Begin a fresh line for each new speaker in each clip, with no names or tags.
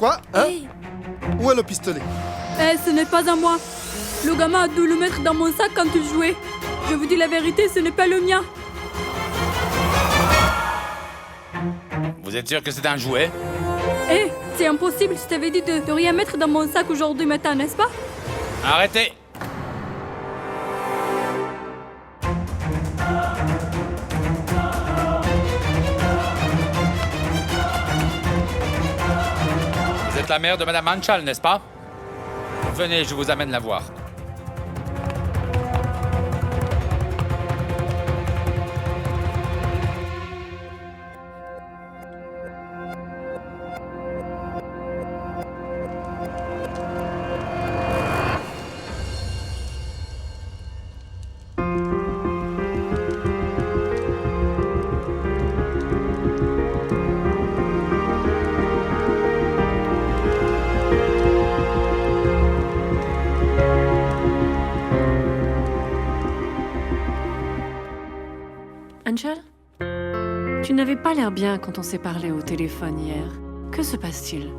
Quoi? Hein?
Hey.
Où est le pistolet?
Ce n'est pas à moi. Le gamin a dû le mettre dans mon sac quand il jouait. Je vous dis la vérité, ce n'est pas le mien.
Vous êtes sûr que c'est un jouet?
C'est impossible. Je t'avais dit de rien mettre dans mon sac aujourd'hui matin, n'est-ce pas?
Arrêtez! Vous êtes la mère de Madame Anchal, n'est-ce pas? Venez, je vous amène la voir.
Anchal, tu n'avais pas l'air bien quand on s'est parlé au téléphone hier. Que se passe-t-il?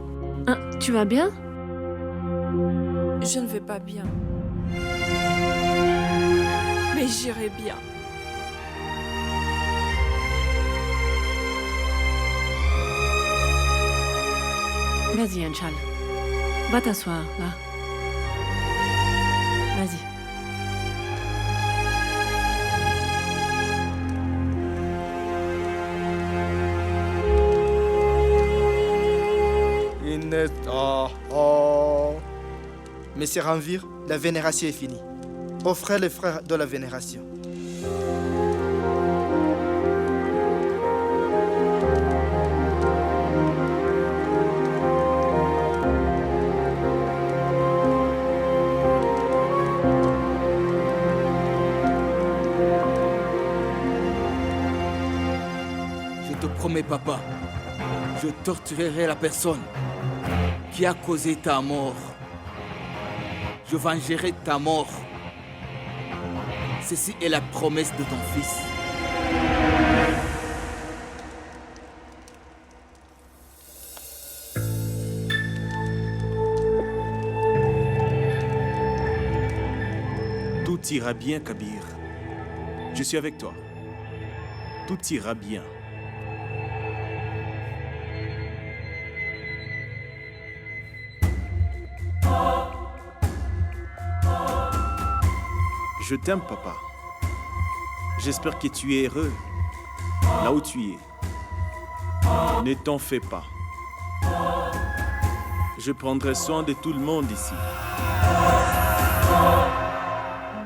Tu vas bien?
Je ne vais pas bien. Mais j'irai bien.
Vas-y, Anchal. Va t'asseoir, là. Vas-y.
Monsieur Ranvir, la vénération est finie. Offrez les frères de la vénération.
Je te promets, papa, je torturerai la personne qui a causé ta mort. Je vengerai ta mort. Ceci est la promesse de ton fils.
Tout ira bien, Kabir. Je suis avec toi. Tout ira bien. Je t'aime, papa. J'espère que tu es heureux là où tu es. Ne t'en fais pas. Je prendrai soin de tout le monde ici.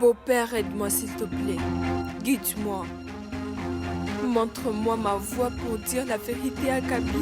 Beau-père, aide-moi s'il te plaît. Guide-moi. Montre-moi ma voie pour dire la vérité à Kabir.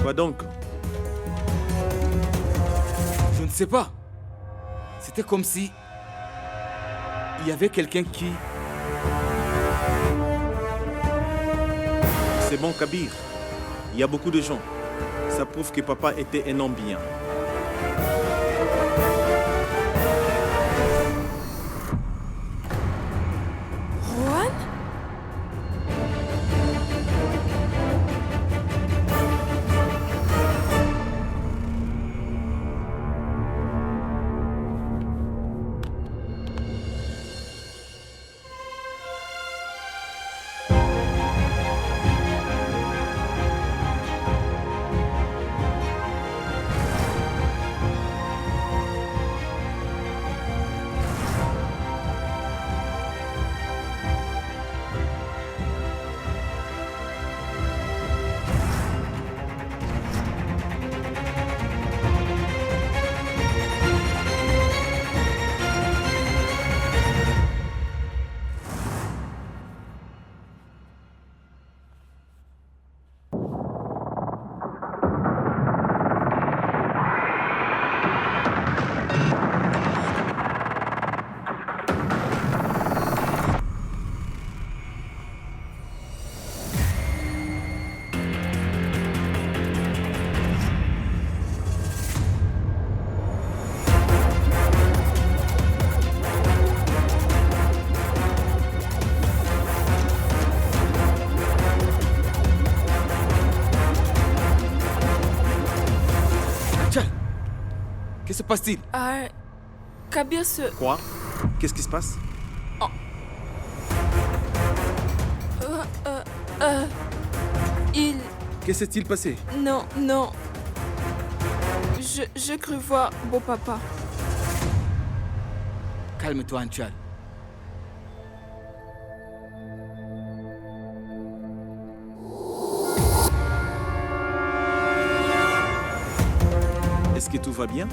Quoi donc?
Je ne sais pas. C'était comme si il y avait quelqu'un qui...
C'est bon, Kabir. Il y a beaucoup de gens. Ça prouve que papa était un homme bien.
Juan?
se passe-t-il?
Ah, Kabir se...
Quoi? Qu'est-ce qui se passe?
Il...
Que s'est-il passé?
Non, non. Je crus voir beau papa.
Calme-toi, Anchal.
Est-ce que tout va bien?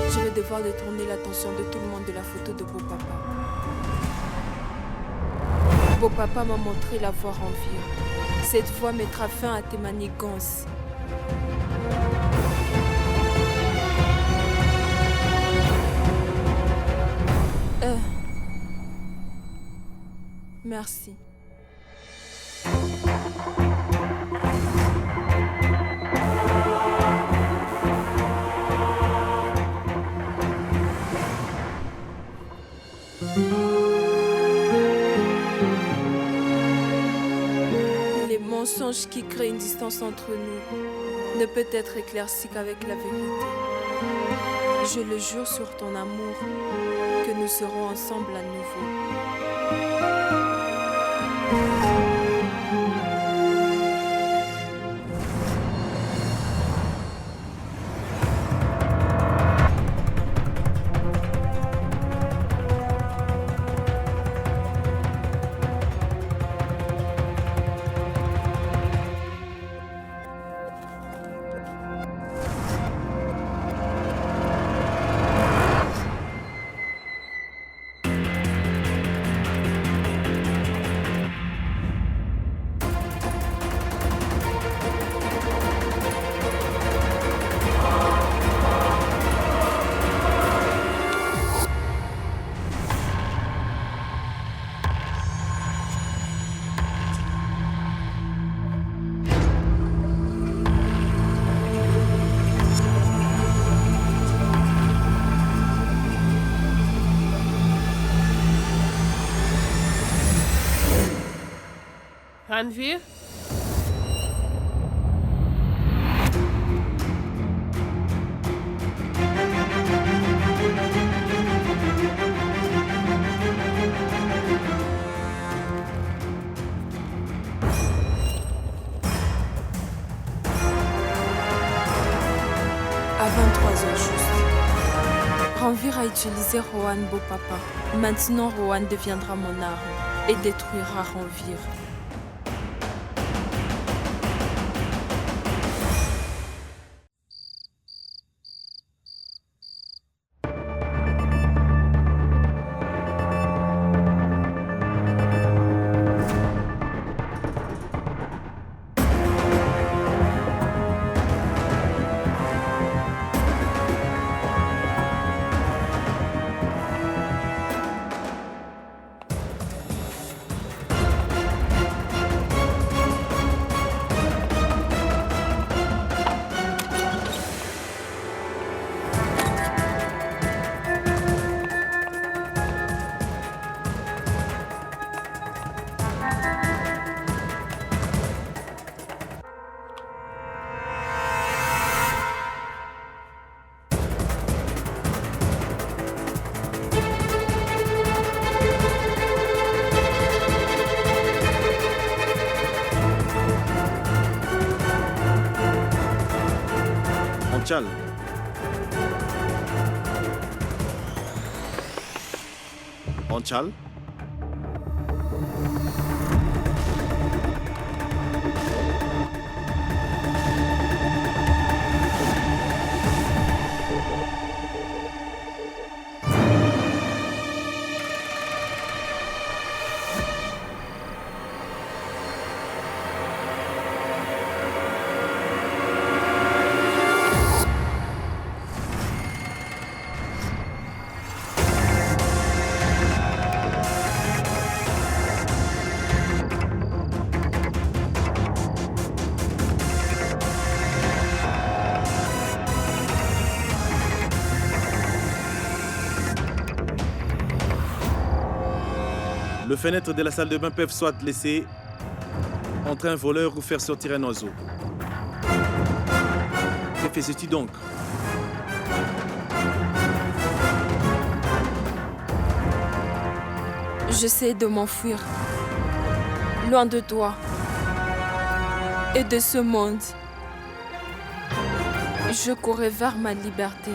Je vais devoir détourner l'attention de tout le monde de la photo de beau papa. Beau papa m'a montré la voie Ranvir. Cette voie mettra fin à tes manigances. Merci. Les mensonges qui créent une distance entre nous ne peut être éclairci qu'avec la vérité. Je le jure sur ton amour que nous serons ensemble à nouveau.
Ranvir?
À 23 heures juste. Ranvir a utilisé Rohan beau papa. Maintenant Rohan deviendra mon arme et détruira Ranvir.
Anchal. Anchal. Les fenêtres de la salle de bain peuvent soit laisser entrer un voleur ou faire sortir un oiseau. Que faisais-tu donc?
J'essaie de m'enfuir, loin de toi et de ce monde. Je courais vers ma liberté.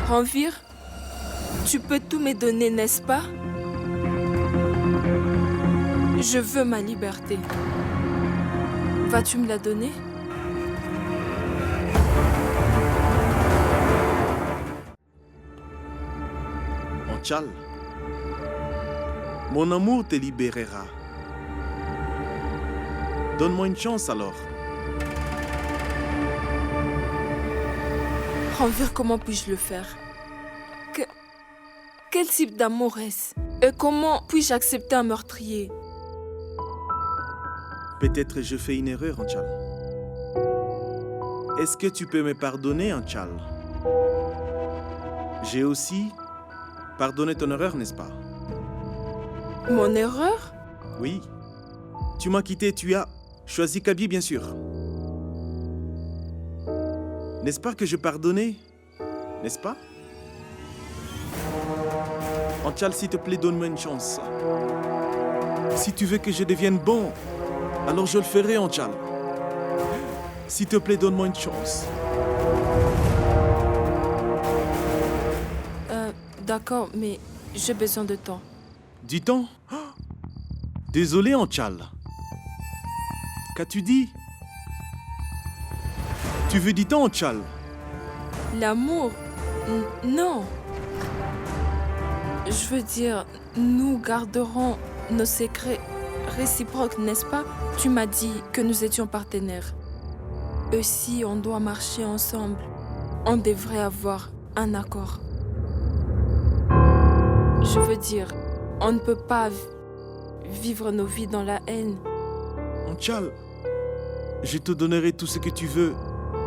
Ranvir, tu peux tout me donner, n'est-ce pas? Je veux ma liberté. Vas-tu me la donner?
Anchal, mon amour te libérera. Donne-moi une chance alors.
Ranvir, comment puis-je le faire? Quel type d'amour est-ce? Et comment puis-je accepter un meurtrier?
Peut-être je fais une erreur, Anchal. Est-ce que tu peux me pardonner, Anchal? J'ai aussi pardonné ton erreur, n'est-ce pas?
Mon erreur?
Oui. Tu m'as quitté, tu as choisi Kaby, bien sûr. N'est-ce pas que je pardonnais? N'est-ce pas? Anchal, s'il te plaît, donne-moi une chance. Si tu veux que je devienne bon, alors je le ferai, Anchal. S'il te plaît, donne-moi une chance.
D'accord, mais j'ai besoin de temps.
Du temps? Désolé, Anchal. Qu'as-tu dit? Tu veux du temps, Anchal?
L'amour? Non. Je veux dire, nous garderons nos secrets réciproques, n'est-ce pas? Tu m'as dit que nous étions partenaires. Et si on doit marcher ensemble, on devrait avoir un accord. Je veux dire, on ne peut pas vivre nos vies dans la haine.
Anchal, je te donnerai tout ce que tu veux,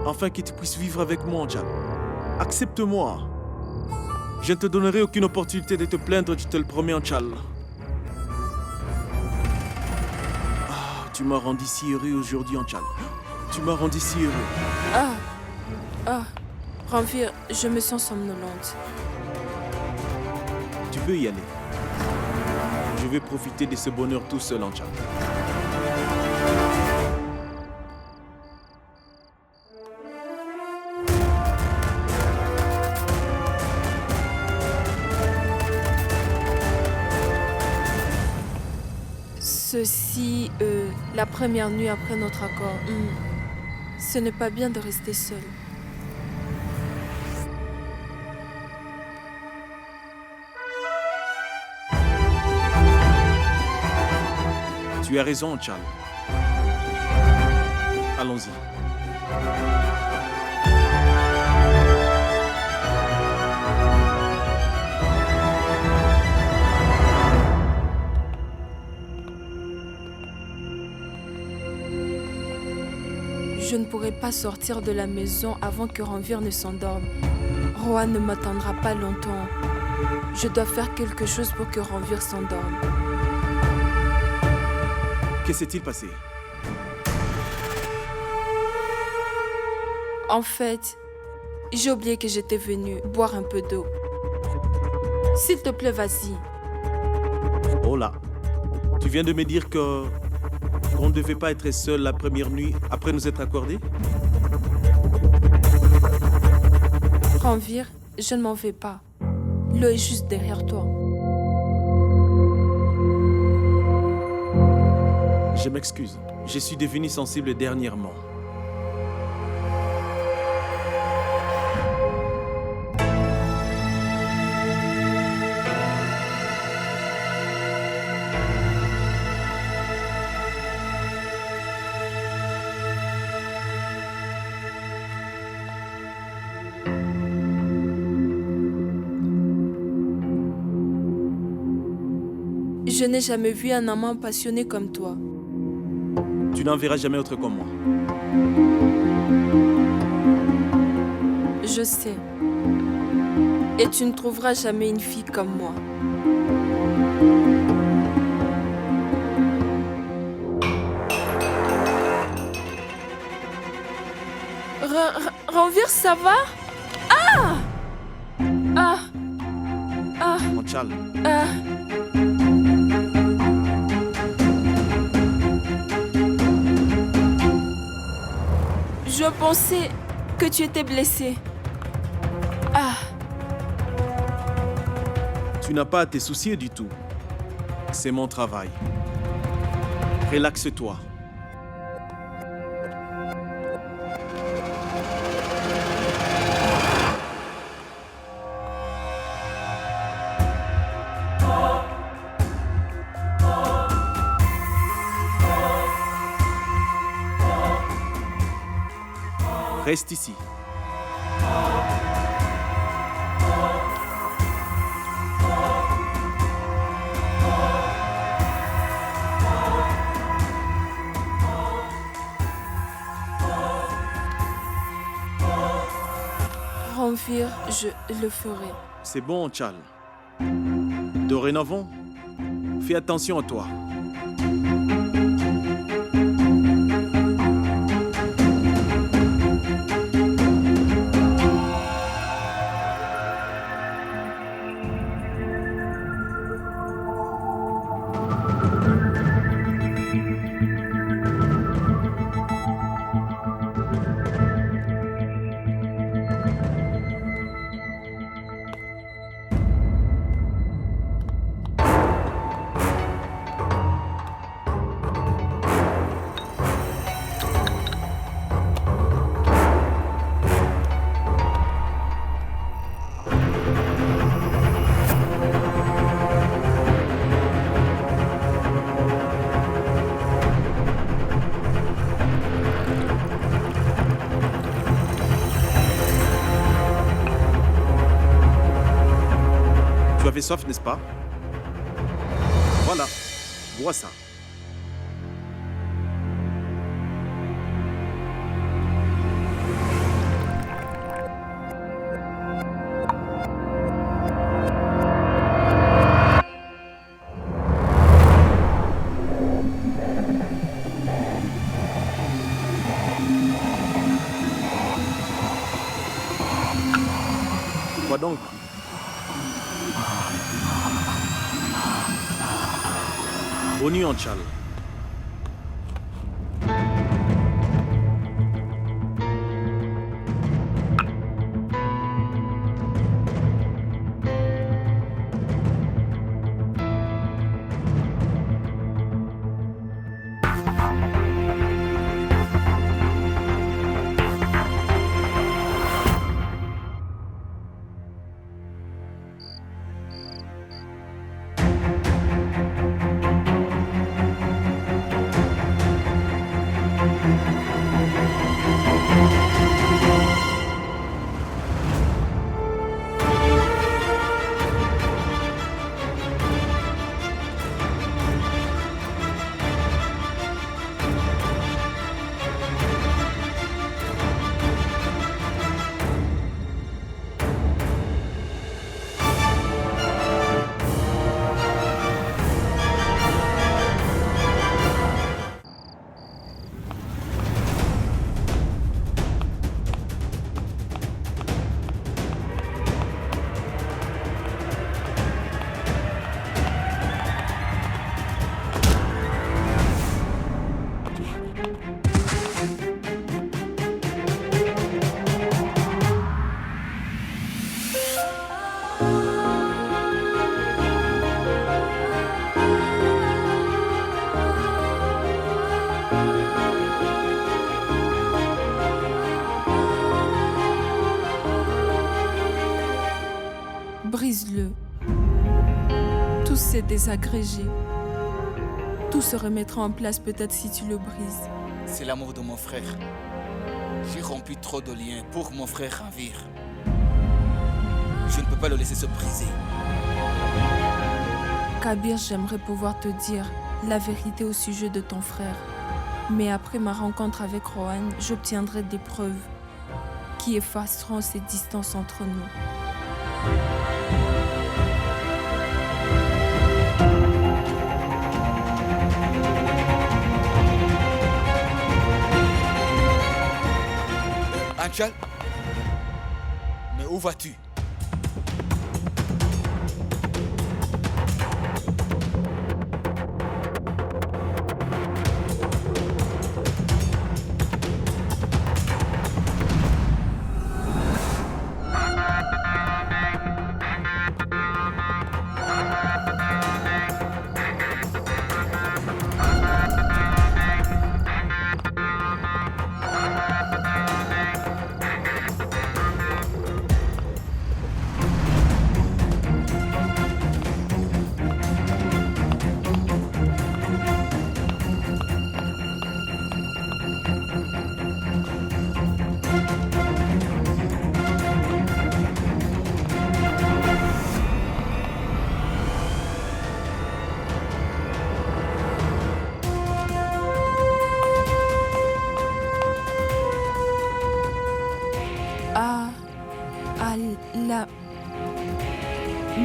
afin que tu puisses vivre avec moi, Anchal. Accepte-moi. Je ne te donnerai aucune opportunité de te plaindre, je te le promets, Anchal. Ah, tu m'as rendu si heureux aujourd'hui, Anchal. Tu m'as rendu si heureux.
Ranvir, je me sens somnolente.
Tu peux y aller. Je vais profiter de ce bonheur tout seul, Anchal.
Ceci, la première nuit après notre accord. Ce n'est pas bien de rester seul.
Tu as raison, Anchal. Allons-y.
Je ne pourrai pas sortir de la maison avant que Ranvir ne s'endorme. Rohan ne m'attendra pas longtemps. Je dois faire quelque chose pour que Ranvir s'endorme.
Que s'est-il passé?
En fait, j'ai oublié que j'étais venue boire un peu d'eau. S'il te plaît, vas-y.
Oh là, tu viens de me dire que on ne devait pas être seul la première nuit après nous être accordés?
Ranvir, je ne m'en vais pas. L'eau est juste derrière toi.
Je m'excuse. Je suis devenu sensible dernièrement.
Je n'ai jamais vu un amant passionné comme toi.
Tu n'en verras jamais autre comme moi.
Je sais. Et tu ne trouveras jamais une fille comme moi. Ranvir, ça va? Ah! Ah! Ah!
Anchal,
Ah! Je pensais que tu étais blessé. Ah!
tu n'as pas à te soucier du tout. C'est mon travail. Relaxe-toi. Reste ici.
Ranvir, je le ferai.
C'est bon, Anchal. Dorénavant, fais attention à toi. Tu avais soif, n'est-ce pas? Voilà, bois ça. Quoi donc? Bonne nuit, Anchal.
Brise-le. Tout s'est désagrégé. Tout se remettra en place peut-être si tu le brises.
C'est l'amour de mon frère. J'ai rompu trop de liens pour mon frère Ranvir. Je ne peux pas le laisser se briser.
Kabir, j'aimerais pouvoir te dire la vérité au sujet de ton frère. Mais après ma rencontre avec Rohan, j'obtiendrai des preuves qui effaceront ces distances entre nous.
Anchal? Mais où vas-tu?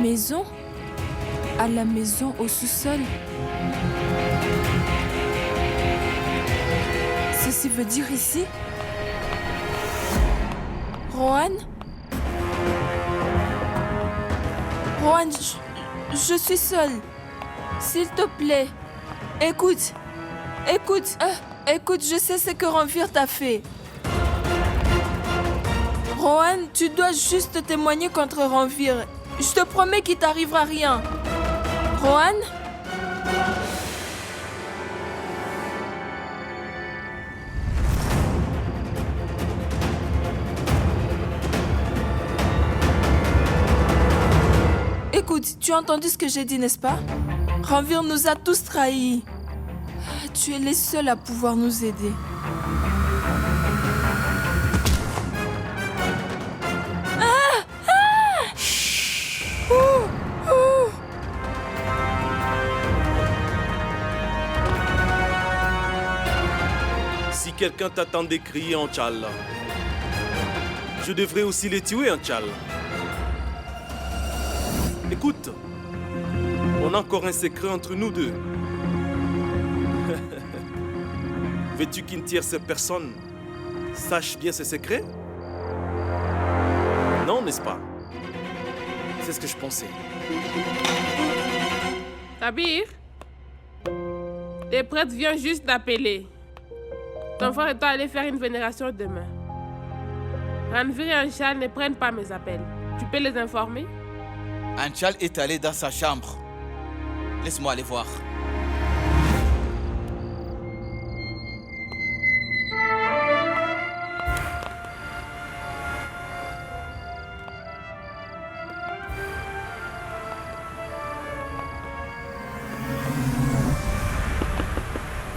Maison? À la maison au sous-sol? Ceci veut dire ici? Rohan? Rohan, je suis seule. S'il te plaît, écoute. Écoute, je sais ce que Ranveer t'a fait. Rohan, tu dois juste témoigner contre Ranveer. Je te promets qu'il t'arrivera rien. Rohan? Écoute, tu as entendu ce que j'ai dit, n'est-ce pas? Ranveer nous a tous trahis. Tu es les seuls à pouvoir nous aider.
Si quelqu'un t'attendait crier Anchal, je devrais aussi les tuer, Anchal. Écoute, on a encore un secret entre nous deux. Veux-tu qu'une tierce personne sache bien ce secret? Non, n'est-ce pas? C'est ce que je pensais.
Kabir, les prêtres viennent juste d'appeler. Ton frère et toi allez faire une vénération demain. Ranveer et Anchal ne prennent pas mes appels. Tu peux les informer?
Anchal est allé dans sa chambre. Laisse-moi aller voir.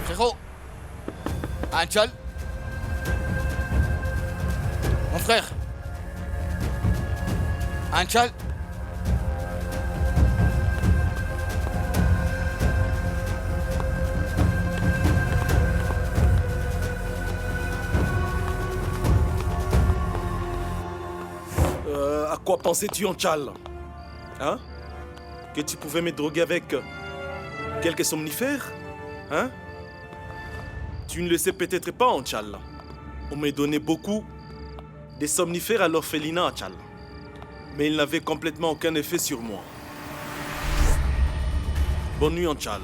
Frérot, Anchal, mon frère, Anchal.
À quoi pensais-tu, Anchal? Hein? Que tu pouvais me droguer avec quelques somnifères? Hein? Tu ne le sais peut-être pas, Anchal. On m'a donné beaucoup de somnifères à l'orphelinat, Anchal. Mais ils n'avaient complètement aucun effet sur moi. Bonne nuit, Anchal.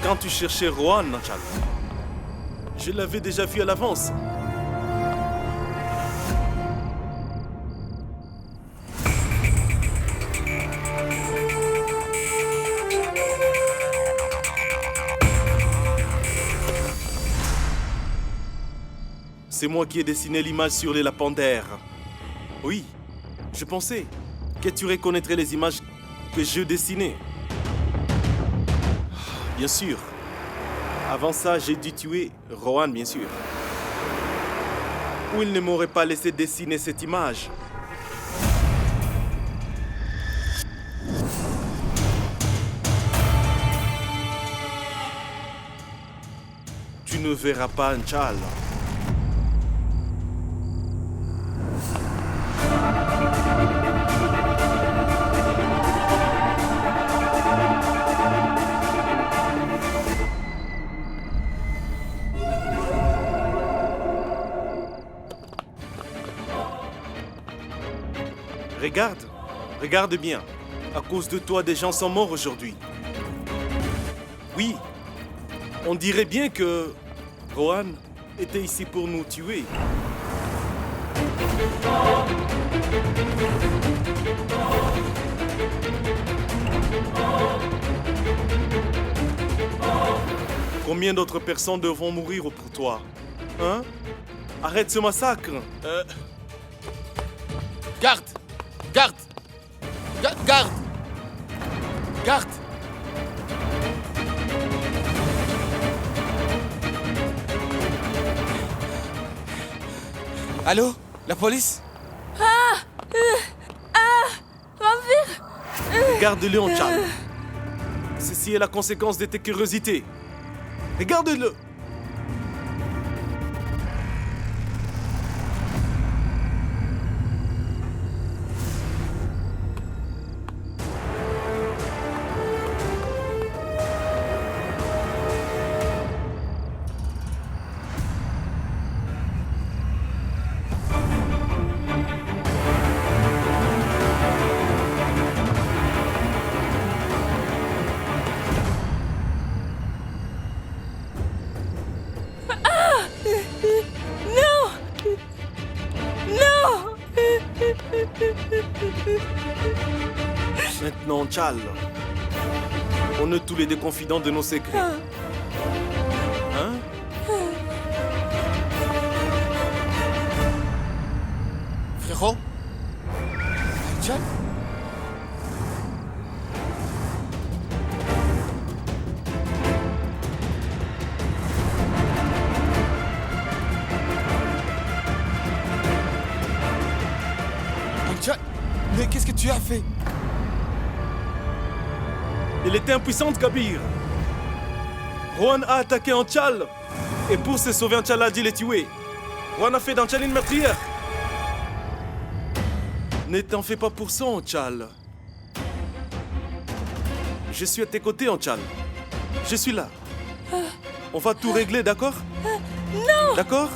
Quand tu cherchais Rohan, Anchal, je l'avais déjà vu à l'avance. C'est moi qui ai dessiné l'image sur les lapidaires. Oui, je pensais que tu reconnaîtrais les images que je dessinais. Bien sûr. Avant ça, j'ai dû tuer Rohan, bien sûr. Ou il ne m'aurait pas laissé dessiner cette image. Tu ne verras pas Anchal. Regarde bien. À cause de toi, des gens sont morts aujourd'hui. Oui, on dirait bien que Rohan était ici pour nous tuer. Combien d'autres personnes devront mourir pour toi? Hein? Arrête ce massacre!
Garde! Garde! Garde! Garde! Allô? La police?
Regarde-le en calme. Ceci est la conséquence de tes curiosités. Regarde-le! Maintenant, Chal, on est tous les deux confidents de nos secrets. Hein?
Frérot? Anchal? Anchal? Mais qu'est-ce que tu as fait?
Elle était impuissante, Kabir. Rohan a attaqué Anchal. Et pour se sauver, Anchal a dit les tuer. Rohan a fait d'Anchal une meurtrière. Ne t'en fais pas pour ça, Anchal. Je suis à tes côtés, Anchal. Je suis là. On va tout régler, d'accord? Non! D'accord?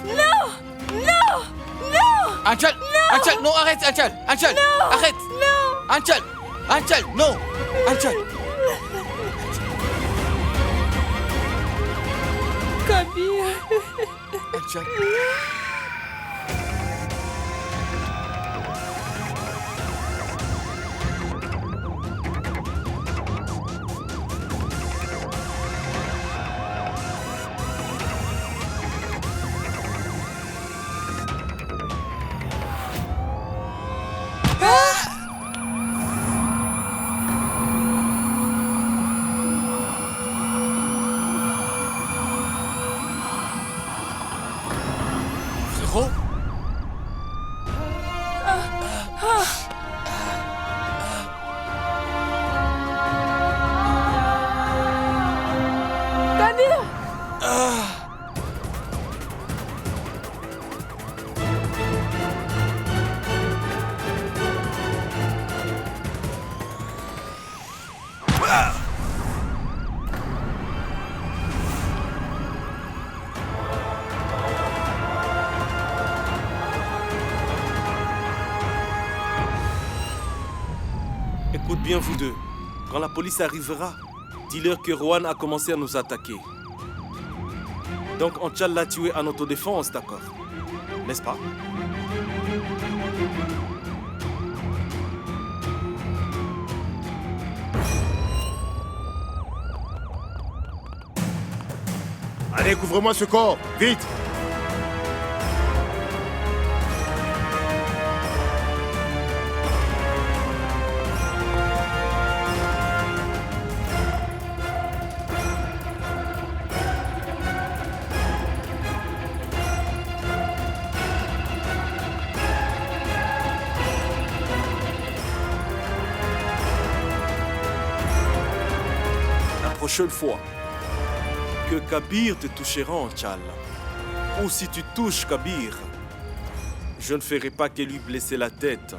Anchal! Anchal, non, arrête, Anchal! Anchal! Arrête! Non! Anchal! Anchal, non! Anchal!
Kabir.
Anchal! Frérot?
Kabir.
Écoute bien, vous deux. Quand la police arrivera, dis-leur que Rohan a commencé à nous attaquer. Donc Anchal l'a tué en autodéfense, d'accord? N'est-ce pas?
Allez, couvre-moi ce corps, vite!
La prochaine fois que Kabir te touchera, Anchal, ou si tu touches Kabir, je ne ferai pas que lui blesser la tête.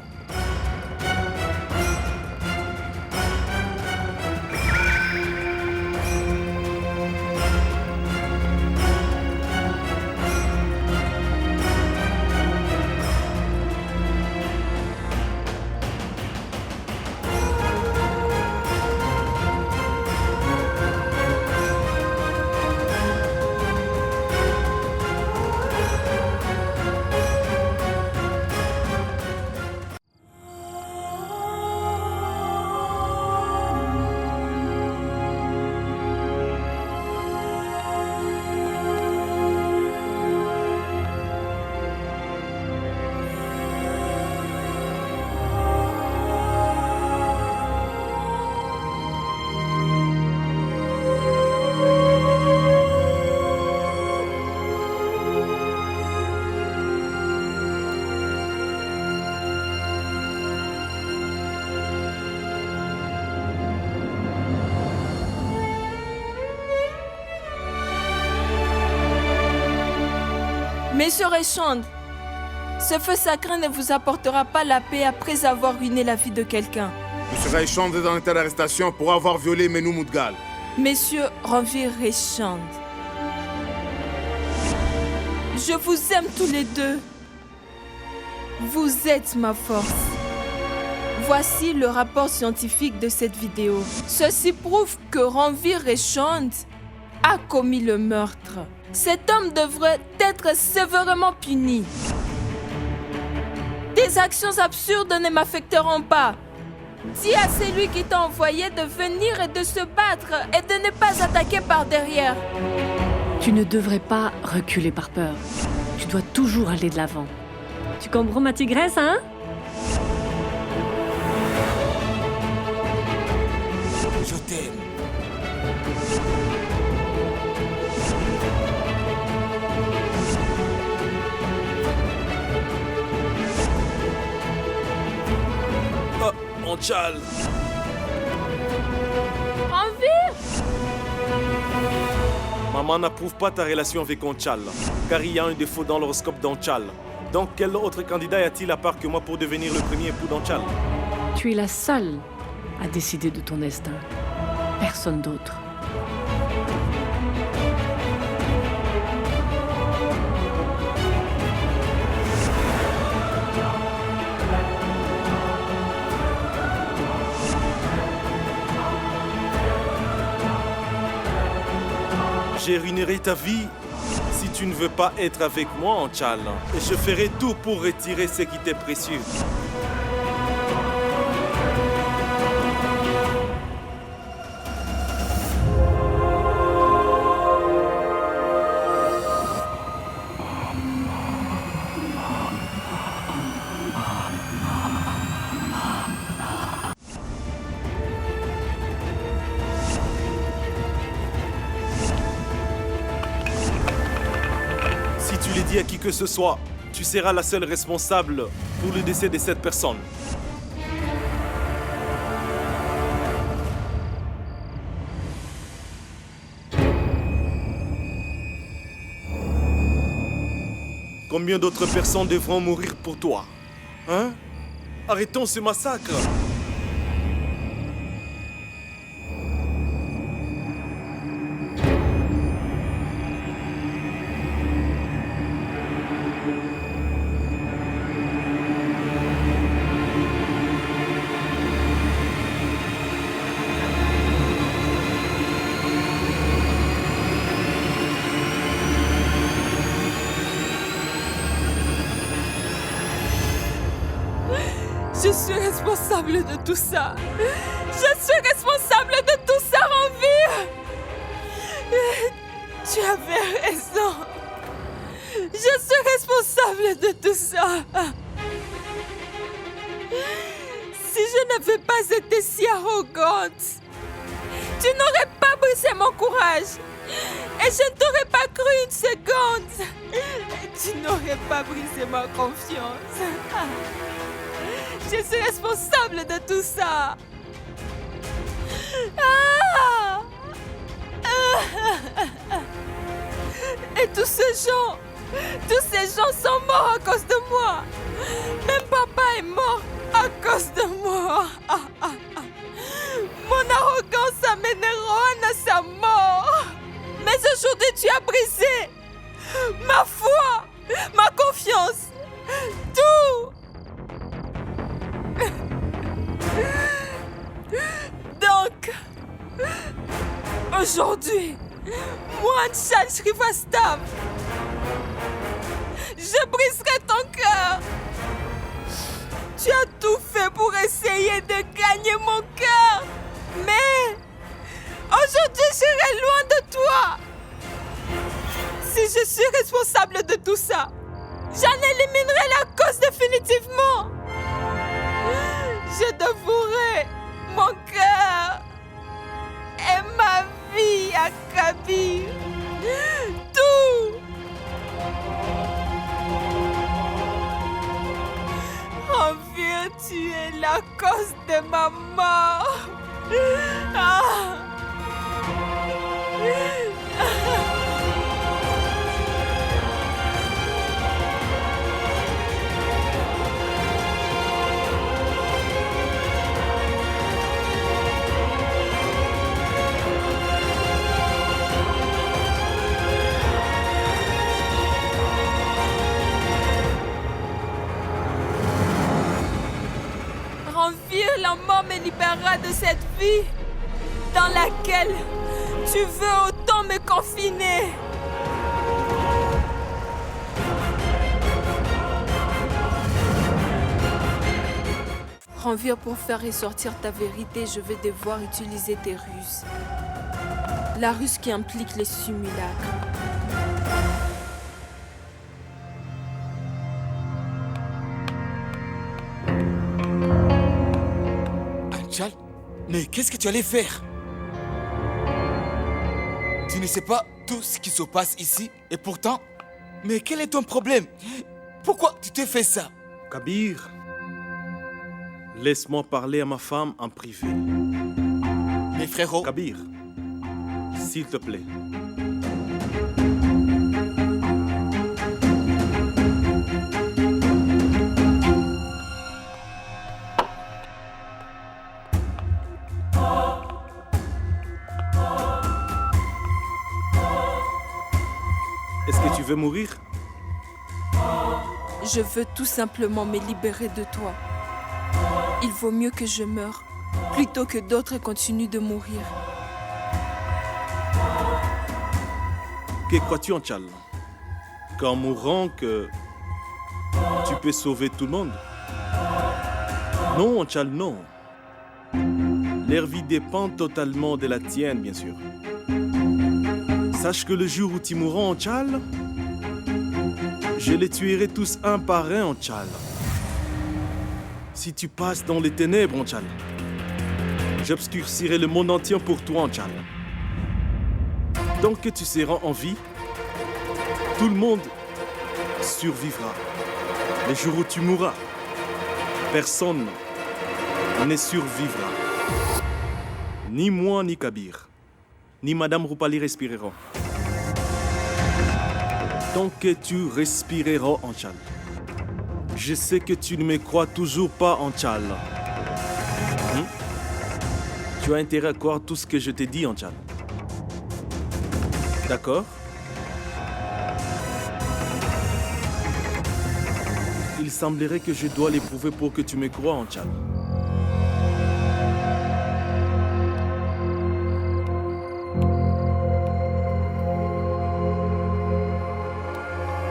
Monsieur Reshand, ce feu sacré ne vous apportera pas la paix après avoir ruiné la vie de quelqu'un.
Monsieur Reshand est en état d'arrestation pour avoir violé Menou Moudgal.
Monsieur Ranvir Reshand, je vous aime tous les deux. Vous êtes ma force. Voici le rapport scientifique de cette vidéo. Ceci prouve que Ranvir Reshand a commis le meurtre. Cet homme devrait être sévèrement puni. Des actions absurdes ne m'affecteront pas. Dis à celui qui t'a envoyé de venir et de se battre et de ne pas attaquer par derrière.
Tu ne devrais pas reculer par peur. Tu dois toujours aller de l'avant. Tu comprends ma tigresse, hein?
Je t'aime.
Anchal!
Ranvir!
Maman n'approuve pas ta relation avec Anchal, car il y a un défaut dans l'horoscope d'Anchal. Donc quel autre candidat y a-t-il à part que moi pour devenir le premier époux d'Anchal?
Tu es la seule à décider de ton destin. Personne d'autre.
Je ruinerai ta vie si tu ne veux pas être avec moi, Anchal. Et je ferai tout pour retirer ce qui t'est précieux. Si tu le dis à qui que ce soit, tu seras la seule responsable pour le décès de cette personne. Combien d'autres personnes devront mourir pour toi? Hein? Arrêtons ce massacre!
Je suis responsable de tout ça. Je suis responsable de tout ça, Ranvir. Tu avais raison. Je suis responsable de tout ça. Si je n'avais pas été si arrogante, tu n'aurais pas brisé mon courage. Et je ne t'aurais pas cru une seconde. Et tu n'aurais pas brisé ma confiance. Je suis responsable de tout ça. Et tous ces gens sont morts à cause de moi. Même papa est mort à cause de moi. Mon arrogance a mené Rohan à sa mort. Mais aujourd'hui, tu as brisé ma foi, ma confiance, tout. Donc, aujourd'hui, moi, Anchal Srivastav, je briserai ton cœur. Tu as tout fait pour essayer de gagner mon cœur. Mais aujourd'hui, j'irai loin de toi. Si je suis responsable de tout ça, j'en éliminerai la cause définitivement. Je dévouerai mon cœur et ma vie à Kabir. Tout. Ranvir, tu es la cause de ma mort. me libérera de cette vie dans laquelle tu veux autant me confiner. Ranvir, pour faire ressortir ta vérité, je vais devoir utiliser tes ruses. La ruse qui implique les simulacres.
Anchal, mais qu'est-ce que tu allais faire? Tu ne sais pas tout ce qui se passe ici, et pourtant... Mais quel est ton problème? Pourquoi tu t'es fait ça?
Kabir, laisse-moi parler à ma femme en privé.
Mais frérot...
Kabir, s'il te plaît. Est-ce que tu veux mourir?
Je veux tout simplement me libérer de toi. Il vaut mieux que je meure, plutôt que d'autres continuent de mourir.
Que crois-tu, Anchal? Qu'en mourant, que tu peux sauver tout le monde? Non, Anchal, non. Leur vie dépend totalement de la tienne, bien sûr. Sache que le jour où tu mourras, Anchal, je les tuerai tous un par un, Anchal. Si tu passes dans les ténèbres, Anchal, j'obscurcirai le monde entier pour toi, Anchal. Tant que tu seras en vie, tout le monde survivra. Le jour où tu mourras, personne ne survivra. Ni moi, ni Kabir, ni Madame Rupali respireront. Tant que tu respireras, Anchal. Je sais que tu ne me crois toujours pas, Anchal. Tu as intérêt à croire tout ce que je t'ai dit, Anchal. D'accord? Il semblerait que je dois l'éprouver pour que tu me crois, Anchal.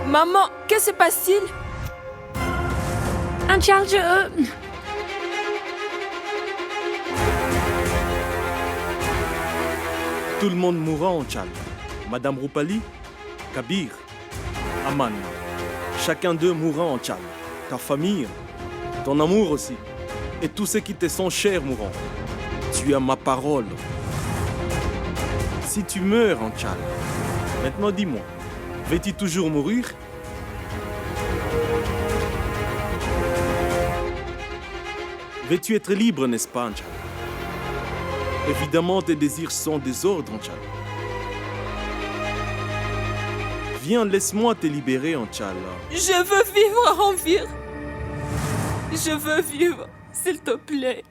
Maman, que se passe-t-il?
Anchal,
Tout le monde mourra, Anchal. Madame Rupali, Kabir, Aman. Chacun d'eux mourra, Anchal. Ta famille, ton amour aussi. Et tous ceux qui te sont chers mourront. Tu as ma parole. Si tu meurs, Anchal, maintenant dis-moi, veux-tu toujours mourir? Veux-tu être libre, n'est-ce pas, Anchal? Évidemment, tes désirs sont désordres, Anchal. Viens, laisse-moi te libérer, Anchal.
Je veux vivre, Ranvir. Je veux vivre, s'il te plaît.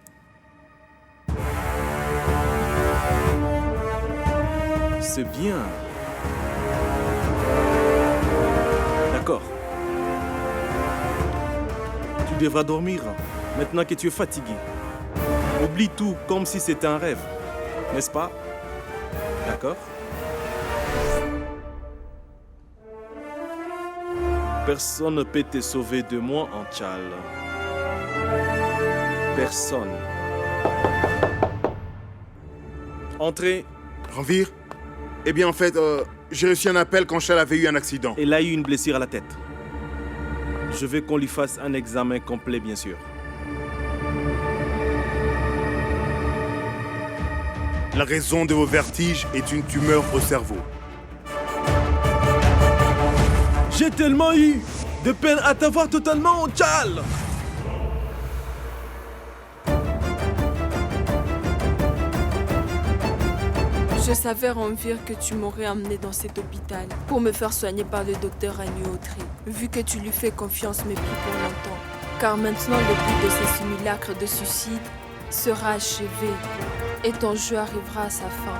C'est bien. D'accord. Tu devras dormir, maintenant que tu es fatigué. Oublie tout comme si c'était un rêve, n'est-ce pas? D'accord? Personne ne peut te sauver de moi, Anchal. Personne. Entrez.
Ranvir? Eh bien, en fait, j'ai reçu un appel quand Anchal avait eu un accident.
Elle a eu une blessure à la tête. Je veux qu'on lui fasse un examen complet, bien sûr.
La raison de vos vertiges est une tumeur au cerveau.
J'ai tellement eu de peine à t'avoir totalement, Anchal!
Je savais, Ranvir, que tu m'aurais amené dans cet hôpital pour me faire soigner par le docteur Anuotri, vu que tu lui fais confiance, mais plus pour longtemps. Car maintenant, le but de ces simulacres de suicide sera achevé et ton jeu arrivera à sa fin.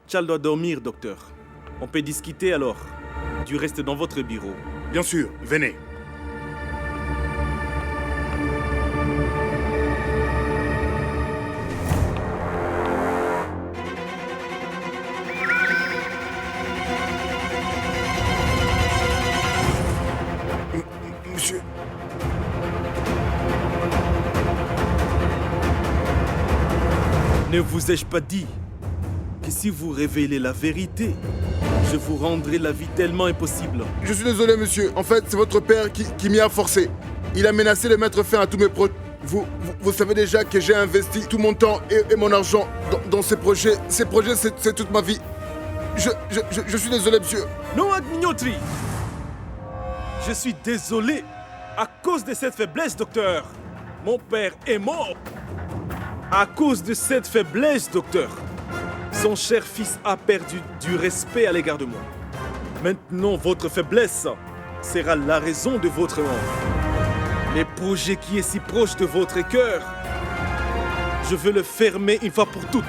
Anchal doit dormir, docteur. On peut discuter alors. Tu restes dans votre bureau.
Bien sûr, venez.
Ne vous ai-je pas dit que si vous révélez la vérité, je vous rendrai la vie tellement impossible?
Je suis désolé, monsieur. En fait, c'est votre père qui m'y a forcé. Il a menacé de mettre fin à tous mes projets. Vous savez déjà que j'ai investi tout mon temps et mon argent dans ces projets. Ces projets, c'est toute ma vie. Je suis désolé, monsieur.
Non, Agnotri! Je suis désolé. À cause de cette faiblesse, docteur, mon père est mort. À cause de cette faiblesse, docteur, son cher fils a perdu du respect à l'égard de moi. Maintenant, votre faiblesse sera la raison de votre mort. Les projets qui est si proche de votre cœur, je veux le fermer une fois pour toutes.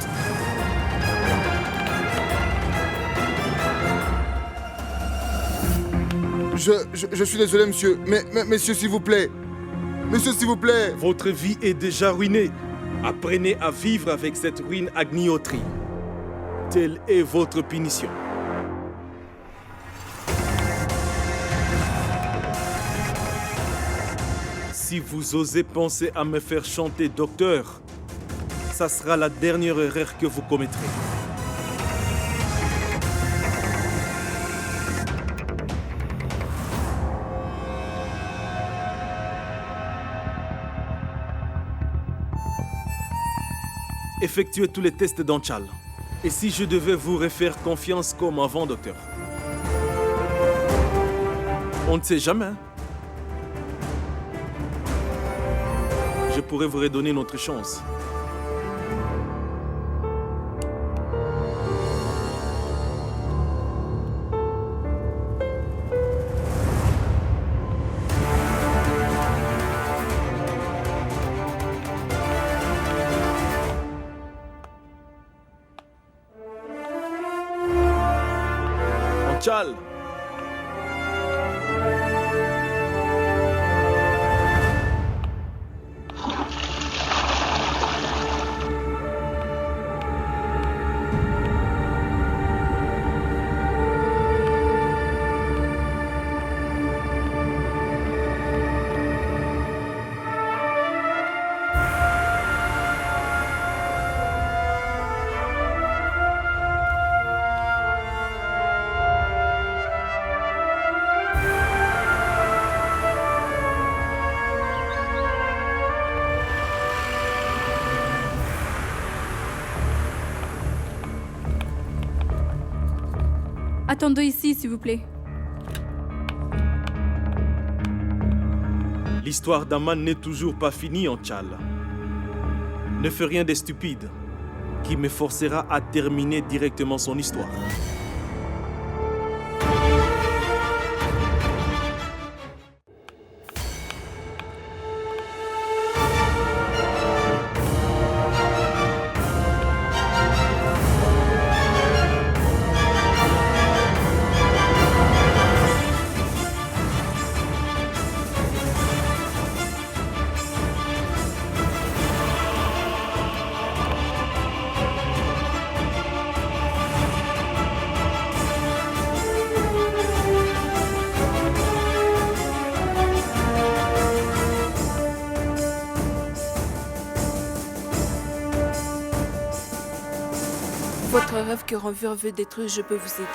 Je suis désolé, monsieur. Mais monsieur, s'il vous plaît. Monsieur, s'il vous plaît.
Votre vie est déjà ruinée. Apprenez à vivre avec cette ruine Agnotri. Telle est votre punition. Si vous osez penser à me faire chanter docteur, ça sera la dernière erreur que vous commettrez. Effectuez tous les tests d'Anchal. Et si je devais vous refaire confiance comme avant, docteur? On ne sait jamais. Je pourrais vous redonner une autre chance. Anchal!
Attendez ici, s'il vous plaît.
L'histoire d'Aman n'est toujours pas finie, Anchal. Ne fais rien de stupide qui me forcera à terminer directement son histoire.
Votre rêve que Ranvir veut détruire, je peux vous aider.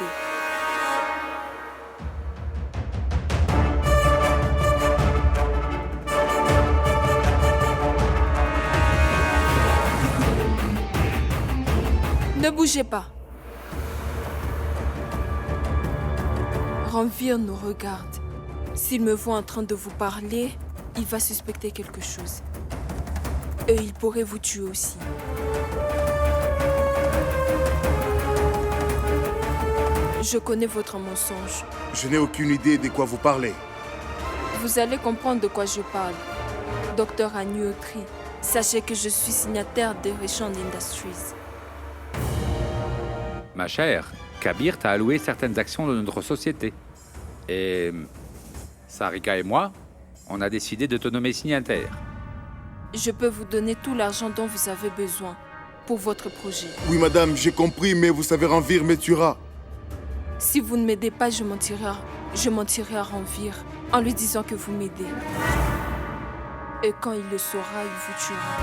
Ne bougez pas. Ranvir nous regarde. S'il me voit en train de vous parler, il va suspecter quelque chose. Et il pourrait vous tuer aussi. Je connais votre mensonge.
Je n'ai aucune idée de quoi vous parlez.
Vous allez comprendre de quoi je parle. Docteur Agnotri, sachez que je suis signataire de Reshand Industries.
Ma chère, Kabir t'a alloué certaines actions de notre société. Et Sarika et moi, on a décidé de te nommer signataire.
Je peux vous donner tout l'argent dont vous avez besoin pour votre projet.
Oui, madame, j'ai compris, mais vous savez, Ranvir me tuera.
Si vous ne m'aidez pas, je mentirai à Ranvir en lui disant que vous m'aidez. Et quand il le saura, il vous tuera.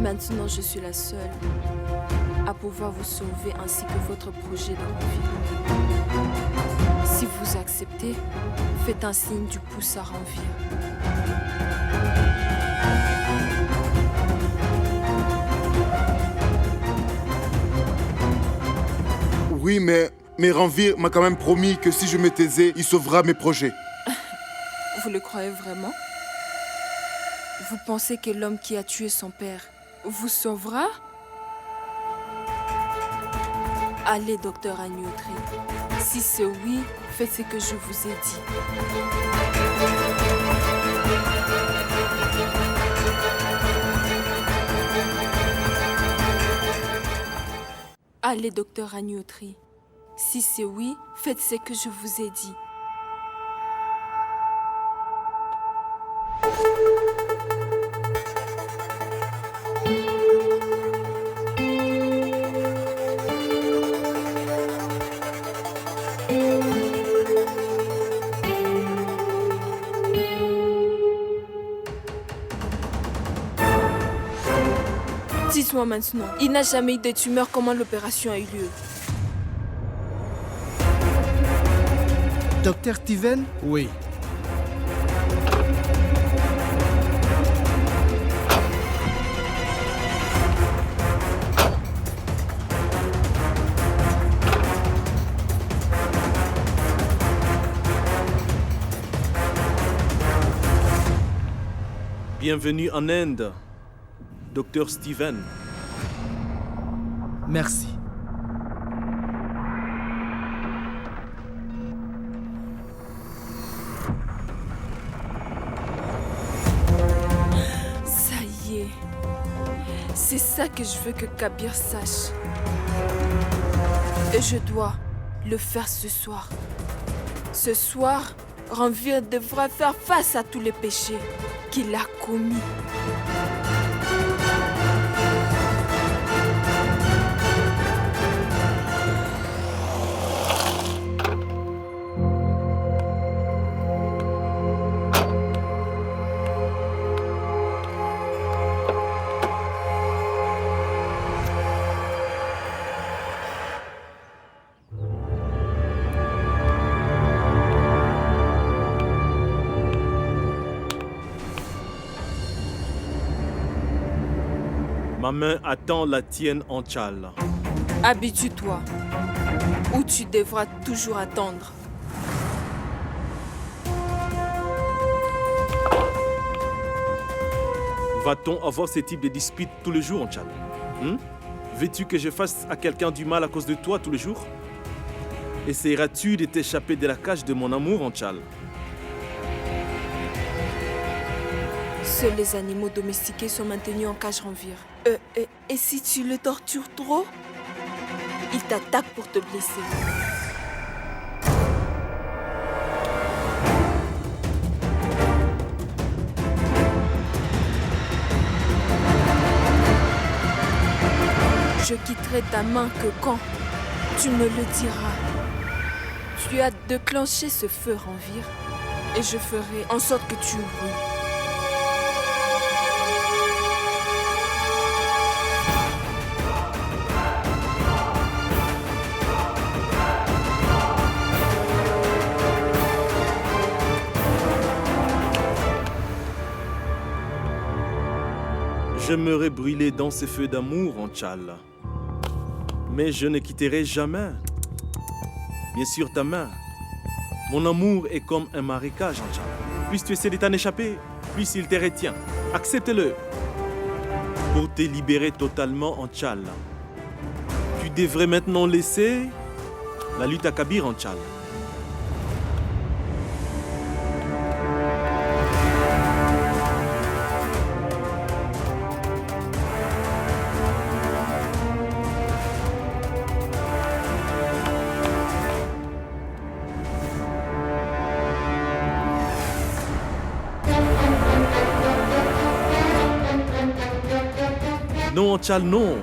Maintenant, je suis la seule à pouvoir vous sauver ainsi que votre projet de Ranvir. Si vous acceptez, faites un signe du pouce à Ranvir.
Oui, mais Ranvir m'a quand même promis que si je me taisais, il sauvera mes projets.
Vous le croyez vraiment? Vous pensez que l'homme qui a tué son père vous sauvera? Allez, docteur Agneautry. Si c'est oui, faites ce que je vous ai dit. Allez, docteur Agneautry. Si c'est oui, faites ce que je vous ai dit. Dites-moi maintenant, il n'a jamais eu de tumeur, comment l'opération a eu lieu?
Docteur Steven?
Oui.
Bienvenue en Inde, Docteur Steven.
Merci.
Ça y est. C'est ça que je veux que Kabir sache. Et je dois le faire ce soir. Ce soir, Ranvir devra faire face à tous les péchés qu'il a commis.
Ma main attend la tienne, Anchal.
Habitue-toi, ou tu devras toujours attendre.
Va-t-on avoir ce type de dispute tous les jours, Anchal? Veux-tu que je fasse à quelqu'un du mal à cause de toi tous les jours? Essayeras-tu de t'échapper de la cage de mon amour, Anchal?
Seuls les animaux domestiqués sont maintenus en cage Ranvir. Et si tu le tortures trop, il t'attaque pour te blesser. Je quitterai ta main que quand tu me le diras. Tu as déclenché ce feu Ranvir et je ferai en sorte que tu brûles.
J'aimerais brûler dans ce feu d'amour, Anchal. Mais je ne quitterai jamais. Bien sûr, ta main. Mon amour est comme un marécage, Anchal. Plus tu essaies de t'en échapper, plus il te retient. Accepte-le. Pour te libérer totalement, Anchal. Tu devrais maintenant laisser la lutte à Kabir, Anchal. Non, Anchal, non.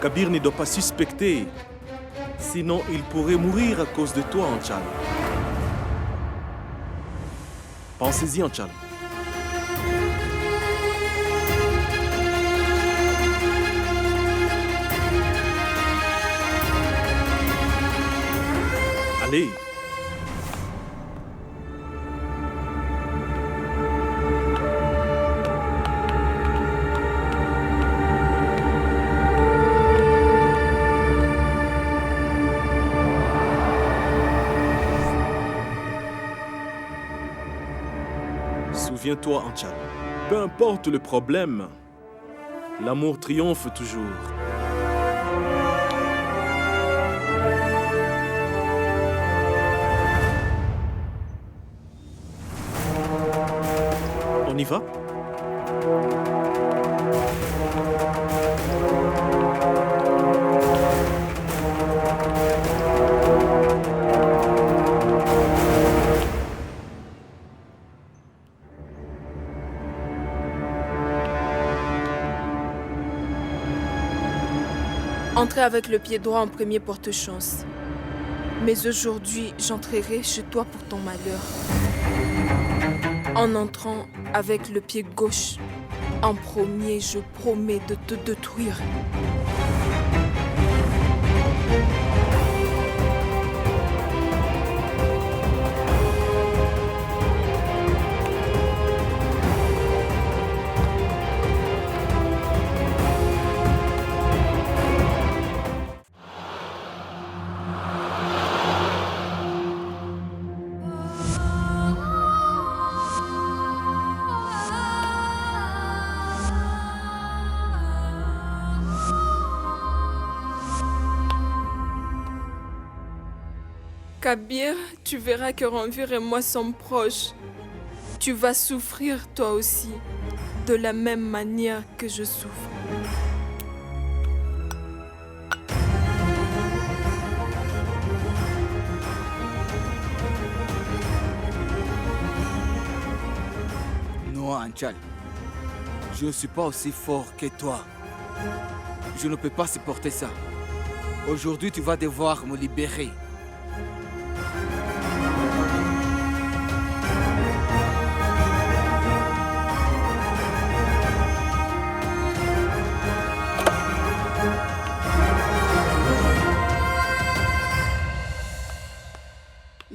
Kabir ne doit pas suspecter. Sinon, il pourrait mourir à cause de toi, Anchal. Pensez-y, Anchal. Allez. Souviens-toi, Anchal, peu importe le problème, l'amour triomphe toujours. On y va?
Entrez avec le pied droit en premier porte-chance. Mais aujourd'hui, j'entrerai chez toi pour ton malheur. En entrant avec le pied gauche, en premier, je promets de te détruire. Kabir, tu verras que Ranvir et moi sommes proches. Tu vas souffrir toi aussi, de la même manière que je souffre.
Non, Anchal. Je ne suis pas aussi fort que toi. Je ne peux pas supporter ça. Aujourd'hui, tu vas devoir me libérer.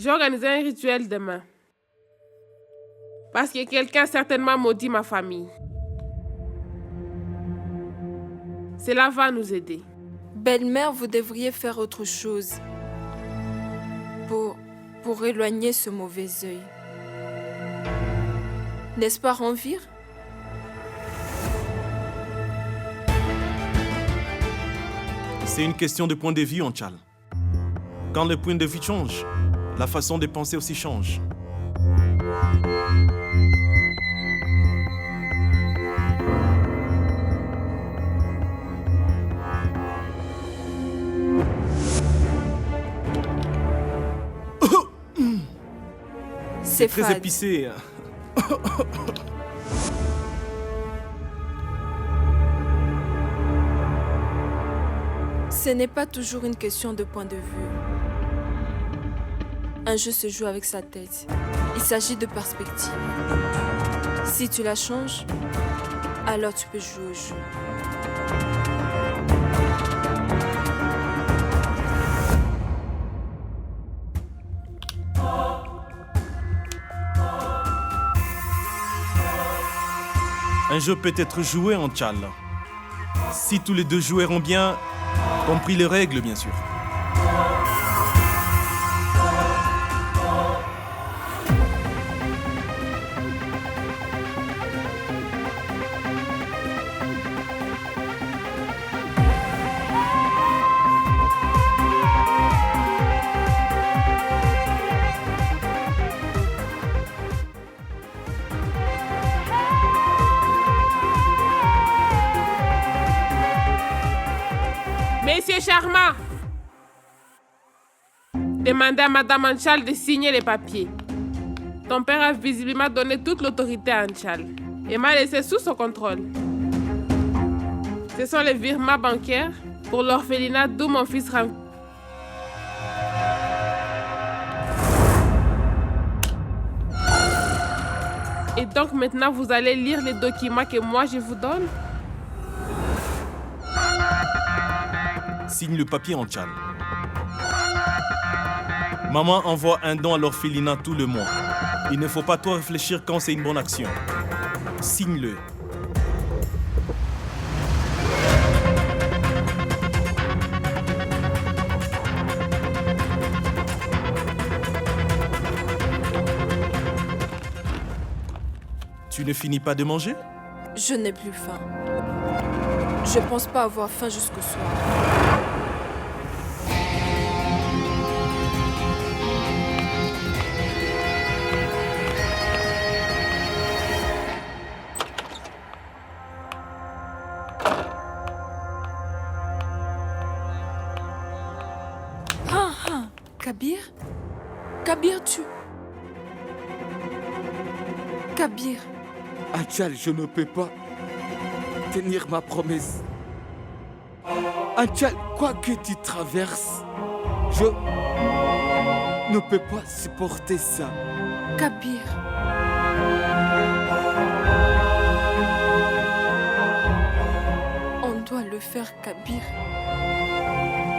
J'ai organisé un rituel demain. Parce que quelqu'un a certainement maudit ma famille. Cela va nous aider.
Belle-mère, vous devriez faire autre chose pour éloigner ce mauvais œil. N'est-ce pas, Ranvir?
C'est une question de point de vue, Anchal. Quand le point de vue change, la façon de penser aussi change.
C'est
très
fade.
épicé.
Ce n'est pas toujours une question de point de vue. Un jeu se joue avec sa tête. Il s'agit de perspective. Si tu la changes, alors tu peux jouer au jeu.
Un jeu peut être joué en Anchal. Si tous les deux joueurs ont bien compris les règles, bien sûr.
Monsieur Sharma, demandez à Madame Anchal de signer les papiers. Ton père a visiblement donné toute l'autorité à Anchal et m'a laissé sous son contrôle. Ce sont les virements bancaires pour l'orphelinat d'où mon fils Ranvir. Et donc maintenant vous allez lire les documents que moi je vous donne?
Signe le papier, Anchal. Maman envoie un don à l'orphelinat tout le mois. Il ne faut pas trop réfléchir quand c'est une bonne action. Signe-le. Tu ne finis pas de manger?
Je n'ai plus faim. Je pense pas avoir faim jusqu'au soir. Kabir? Kabir, tu... Kabir.
Anchal, je ne peux pas tenir ma promesse. Anchal, quoi que tu traverses, je ne peux pas supporter ça.
Kabir. On doit le faire, Kabir.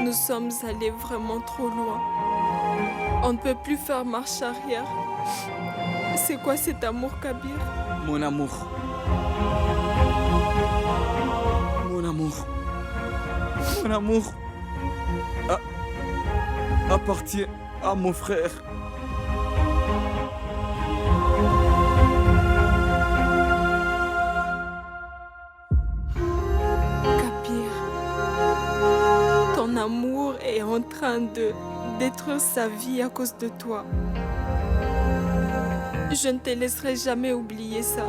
Nous sommes allés vraiment trop loin. On ne peut plus faire marche arrière. C'est quoi cet amour, Kabir?
Mon amour. Mon amour. Mon amour appartient à mon frère.
Kabir, ton amour est en train de détruire sa vie à cause de toi. Je ne te laisserai jamais oublier ça.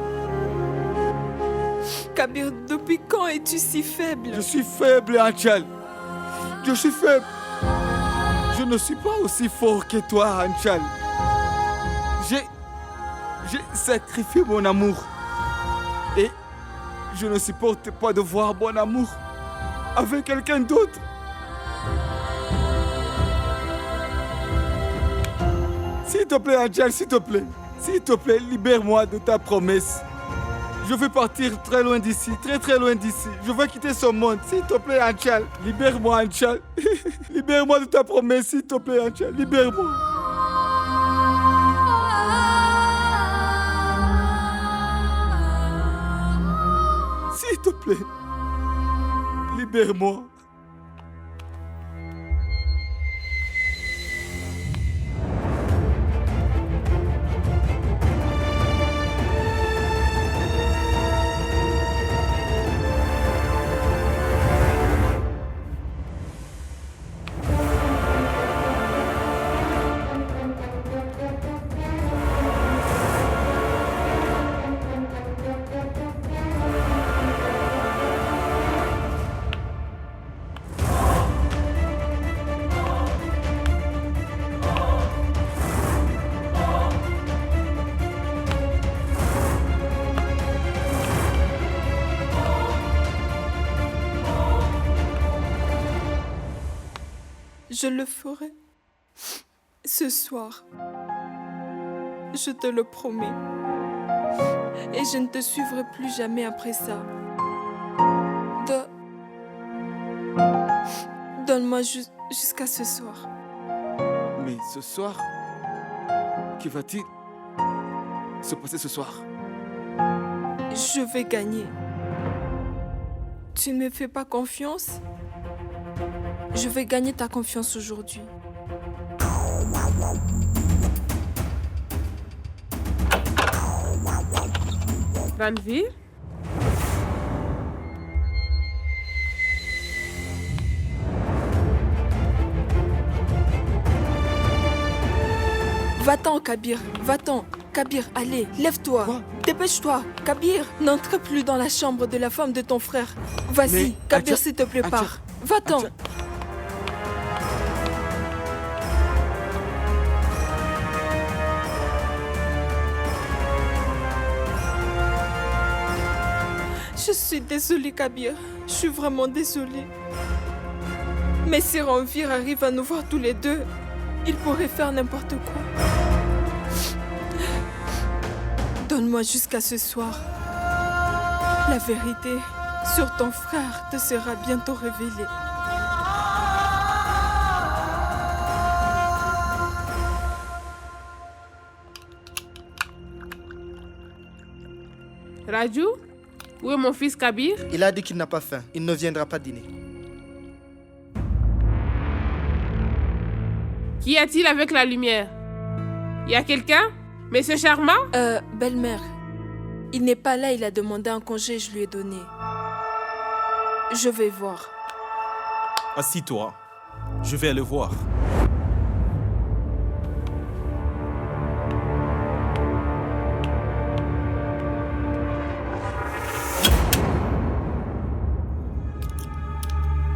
Kabir, depuis quand es-tu si faible?
Je suis faible, Anchal. Je suis faible. Je ne suis pas aussi fort que toi, Anchal. J'ai sacrifié mon amour. Et je ne supporte pas de voir mon amour avec quelqu'un d'autre. S'il te plaît, Anchal, s'il te plaît. S'il te plaît, libère-moi de ta promesse. Je veux partir très loin d'ici, très loin d'ici. Je veux quitter ce monde. S'il te plaît, Anchal. Libère-moi, Anchal. Libère-moi de ta promesse, s'il te plaît, Anchal. Libère-moi. S'il te plaît. Libère-moi.
Je le ferai ce soir. Je te le promets. Et je ne te suivrai plus jamais après ça. Donne-moi jusqu'à ce soir.
Mais ce soir, que va-t-il se passer ce soir?
Je vais gagner. Tu ne me fais pas confiance? Je vais gagner ta confiance aujourd'hui.
Ranveer?
Va-t'en, Kabir, va-t'en. Kabir, allez, lève-toi. Dépêche-toi. Kabir, n'entre plus dans la chambre de la femme de ton frère. Vas-y, Kabir, s'il te plaît, pars. Va-t'en. Je suis désolée, Kabir. Je suis vraiment désolée. Mais si Ranveer arrive à nous voir tous les deux, il pourrait faire n'importe quoi. Donne-moi jusqu'à ce soir. La vérité sur ton frère te sera bientôt révélée.
Raju, où est mon fils Kabir?
Il a dit qu'il n'a pas faim. Il ne viendra pas dîner.
Qu'y a-t-il avec la lumière? Y a quelqu'un? Monsieur Sharma?
Belle-mère, il n'est pas là, il a demandé un congé, je lui ai donné. Je vais voir.
Assis-toi. Je vais aller voir.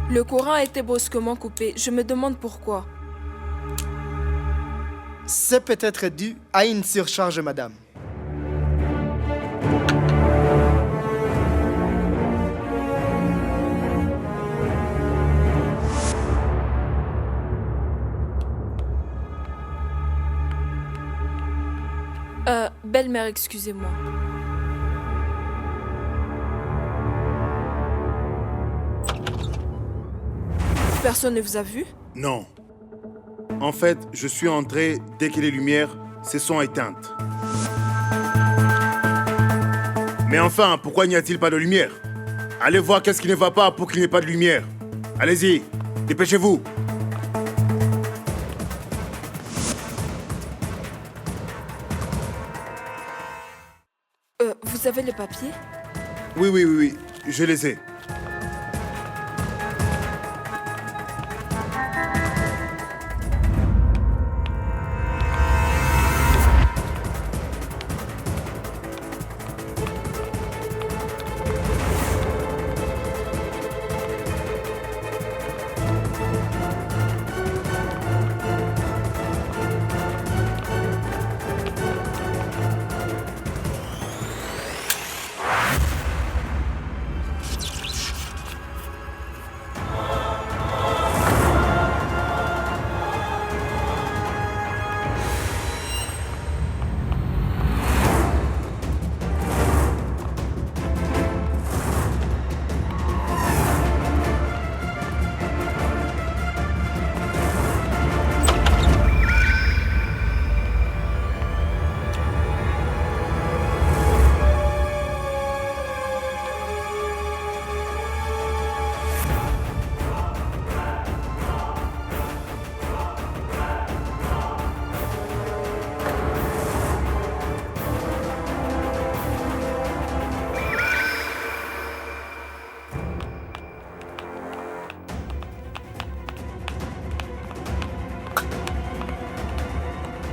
Le courant a été brusquement coupé. Je me demande pourquoi.
C'est peut-être dû à une surcharge, madame.
Belle-mère, excusez-moi. Personne ne vous a vu?
Non. En fait, je suis entré dès que les lumières se sont éteintes. Mais enfin, pourquoi n'y a-t-il pas de lumière? Allez voir qu'est-ce qui ne va pas pour qu'il n'y ait pas de lumière. Allez-y, dépêchez-vous.
Vous avez les papiers?
Oui, je les ai.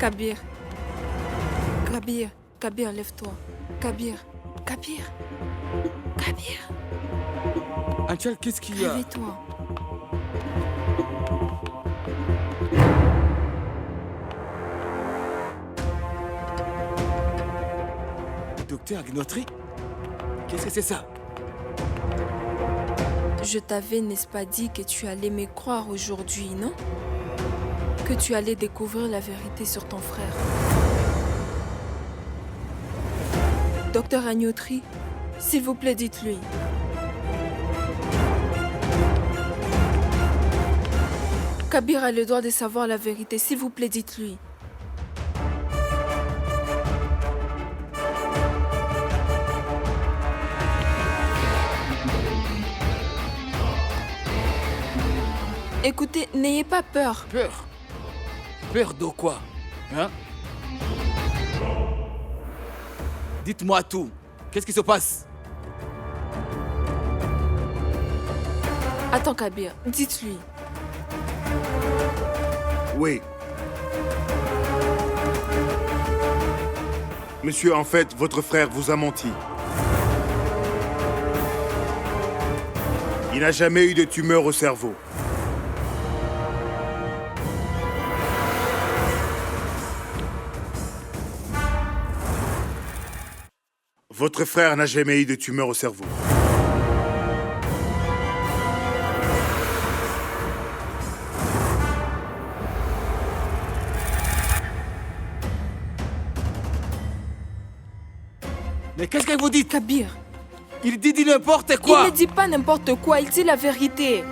Kabir. Kabir. Kabir, lève-toi. Kabir. Kabir. Kabir.
Anchal, qu'est-ce qu'il y a?
Réveille-toi.
Docteur Agnotri? Qu'est-ce que c'est ça?
Je t'avais, n'est-ce pas, dit que tu allais me croire aujourd'hui, non? Que tu allais découvrir la vérité sur ton frère. Docteur Agnotri, s'il vous plaît, dites-lui. Kabir a le droit de savoir la vérité. S'il vous plaît, dites-lui. Écoutez, n'ayez pas peur.
Peur? Peur de quoi? Hein? Dites-moi tout. Qu'est-ce qui se passe?
Attends, Kabir, dites-lui.
Oui. Monsieur, en fait, votre frère vous a menti. Il n'a jamais eu de tumeur au cerveau. Votre frère n'a jamais eu de tumeur au cerveau.
Mais qu'est-ce que vous dites?
Kabir.
Il dit n'importe quoi.
Il ne dit pas n'importe quoi, il dit la vérité.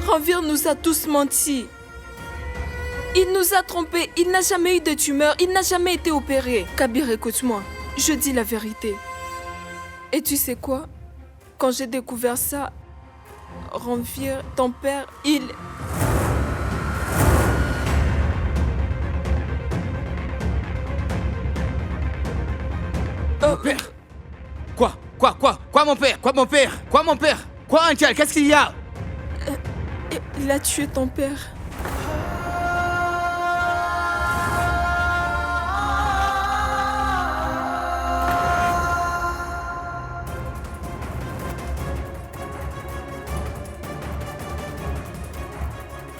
Ranvir nous a tous menti. Il nous a trompés. Il n'a jamais eu de tumeur. Il n'a jamais été opéré. Kabir, écoute-moi. Je dis la vérité. Et tu sais quoi? Quand j'ai découvert ça, Ranvir, ton père, il...
Mon père? Quoi, mon père? Quoi, mon père? Quoi, Anchal? Qu'est-ce qu'il y a?
Il a tué ton père.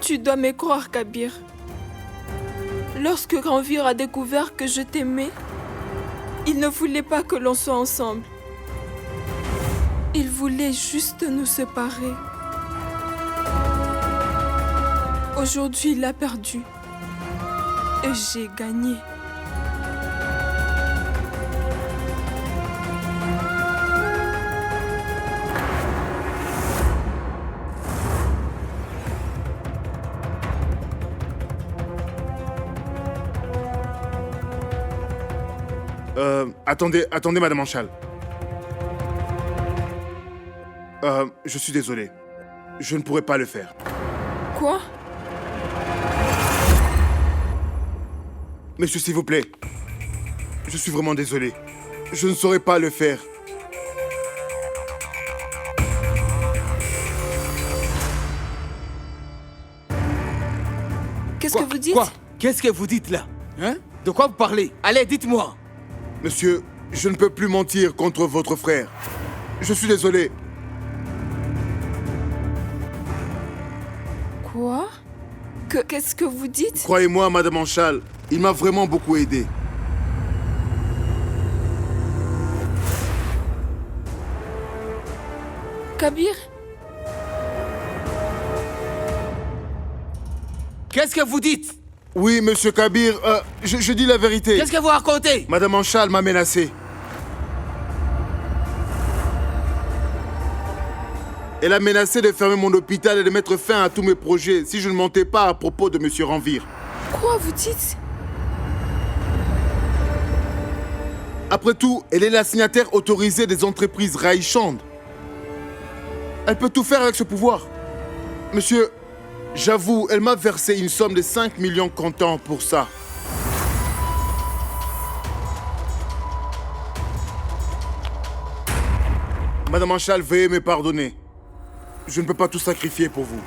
Tu dois me croire, Kabir. Lorsque Ranvir a découvert que je t'aimais, il ne voulait pas que l'on soit ensemble. Il voulait juste nous séparer. Aujourd'hui, il a perdu. Et j'ai gagné.
Attendez, Madame Anchal. Je suis désolé. Je ne pourrai pas le faire.
Quoi?
Monsieur, s'il vous plaît. Je suis vraiment désolé. Je ne saurais pas le faire.
Qu'est-ce que vous dites?
Quoi? Qu'est-ce que vous dites là? Hein? De quoi vous parlez? Allez, dites-moi.
Monsieur, je ne peux plus mentir contre votre frère. Je suis désolé.
Quoi? Qu'est-ce que vous dites?
Croyez-moi, Madame Anchal, il m'a vraiment beaucoup aidé.
Kabir?
Qu'est-ce que vous dites?
Oui, Monsieur Kabir, je dis la vérité.
Qu'est-ce que vous racontez?
Madame Anchal m'a menacé. Elle a menacé de fermer mon hôpital et de mettre fin à tous mes projets si je ne mentais pas à propos de Monsieur Ranvir.
Quoi vous dites?
Après tout, elle est la signataire autorisée des entreprises Raïchand. Elle peut tout faire avec ce pouvoir. Monsieur, j'avoue, elle m'a versé une somme de 5 millions comptant pour ça. Madame Anchal, veuillez me pardonner. Je ne peux pas tout sacrifier pour vous.